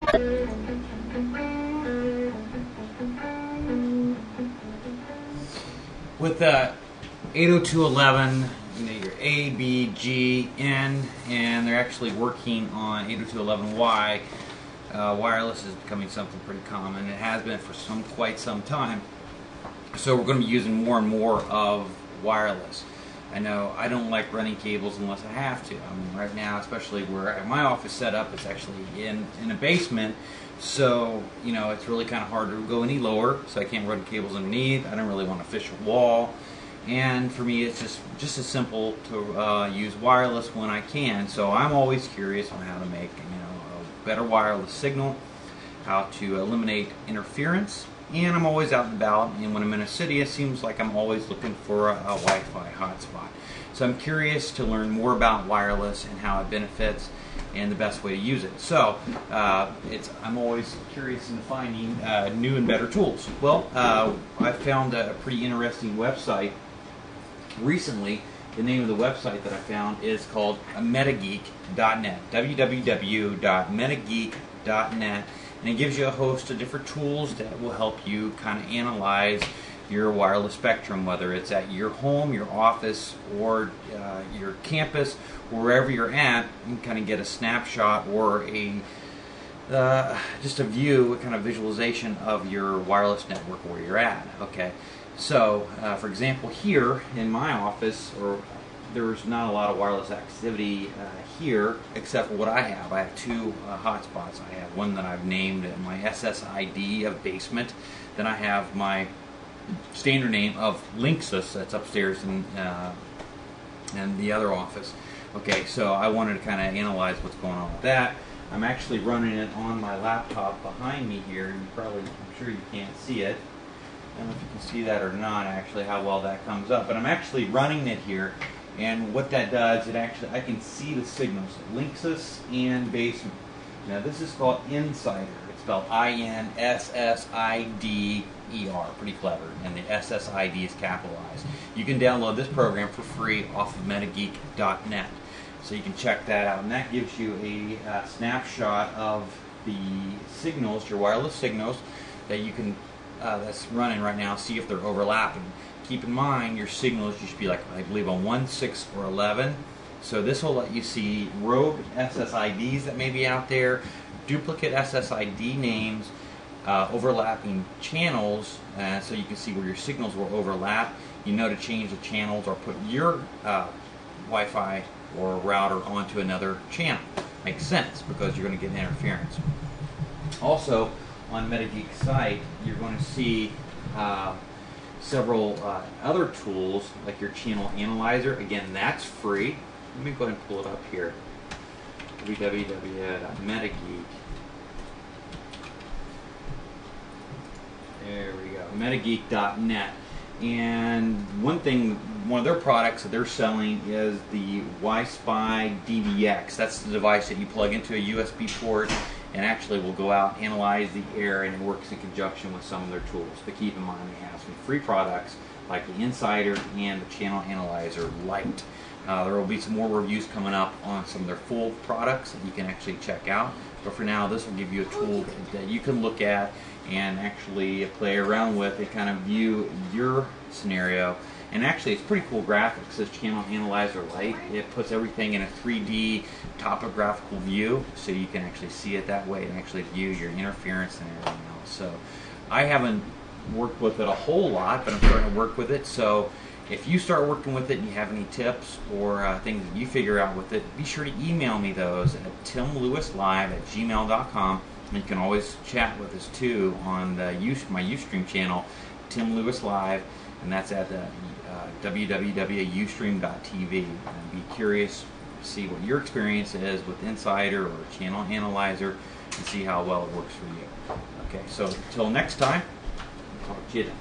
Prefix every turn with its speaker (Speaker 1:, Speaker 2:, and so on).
Speaker 1: With 802.11, you know, your A, B, G, N, and they're actually working on 802.11y. Wireless is becoming something pretty common. It has been for quite some time. So we're going to be using more and more of wireless. I know I don't like running cables unless I have to. I mean, right now, especially where my office set up, it's actually in a basement. So, you know, it's really kind of hard to go any lower, so I can't run cables underneath. I don't really want to fish a wall. And for me, it's just as simple to use wireless when I can. So I'm always curious on how to make, you know, a better wireless signal, how to eliminate interference. And I'm always out and about, and when I'm in a city, it seems like I'm always looking for a Wi-Fi hotspot. So I'm curious to learn more about wireless and how it benefits and the best way to use it. So I'm always curious in finding new and better tools. Well, I found a pretty interesting website recently. The name of the website that I found is called metageek.net, www.metageek.net. And it gives you a host of different tools that will help you kind of analyze your wireless spectrum, whether it's at your home, your office, or your campus, wherever you're at. You can kind of get a snapshot or just a view, a kind of visualization of your wireless network where you're at. Okay, so for example, here in my office, there's not a lot of wireless activity here, except for what I have. I have two hotspots. I have one that I've named my SSID of basement. Then I have my standard name of Linksys that's upstairs in the other office. Okay, so I wanted to kind of analyze what's going on with that. I'm actually running it on my laptop behind me here. I'm sure you can't see it. I don't know if you can see that or not, actually, how well that comes up. But I'm actually running it here. And what that does, I can see the signals, Linksys and basement. Now this is called Insider. It's spelled I-N-S-S-I-D-E-R. Pretty clever. And the SSID is capitalized. You can download this program for free off of metageek.net. So you can check that out. And that gives you a snapshot of the signals, your wireless signals, that you can that's running right now, see if they're overlapping. Keep in mind your signals, you should be like, I believe, on 1, 6, or 11. So this will let you see rogue SSIDs that may be out there, duplicate SSID names, overlapping channels, so you can see where your signals will overlap. You know to change the channels or put your Wi-Fi or router onto another channel. Makes sense because you're going to get interference. Also, on Metageek's site, you're going to see several other tools, like your channel analyzer. Again, that's free. Let me go ahead and pull it up here. www.metageek. There we go. Metageek.net. And one of their products that they're selling is the Wi-Spy DVX. That's the device that you plug into a USB port and actually will go out, analyze the air, and it works in conjunction with some of their tools. But keep in mind, they have some free products like the Insider and the Channel Analyzer Lite. There will be some more reviews coming up on some of their full products that you can actually check out. But for now, this will give you a tool that you can look at and actually play around with and kind of view your scenario. And actually, it's pretty cool graphics. This Channel Analyzer Lite, it puts everything in a 3D topographical view, so you can actually see it that way and actually view your interference and everything else. So I haven't worked with it a whole lot, but I'm starting to work with it. So if you start working with it and you have any tips or things that you figure out with it, be sure to email me those at timlewislive@gmail.com. And you can always chat with us too on my Ustream channel, Tim Lewis Live, and that's at www.ustream.tv. And be curious to see what your experience is with Insider or Channel Analyzer and see how well it works for you. Okay, so until next time, I'll talk to you then.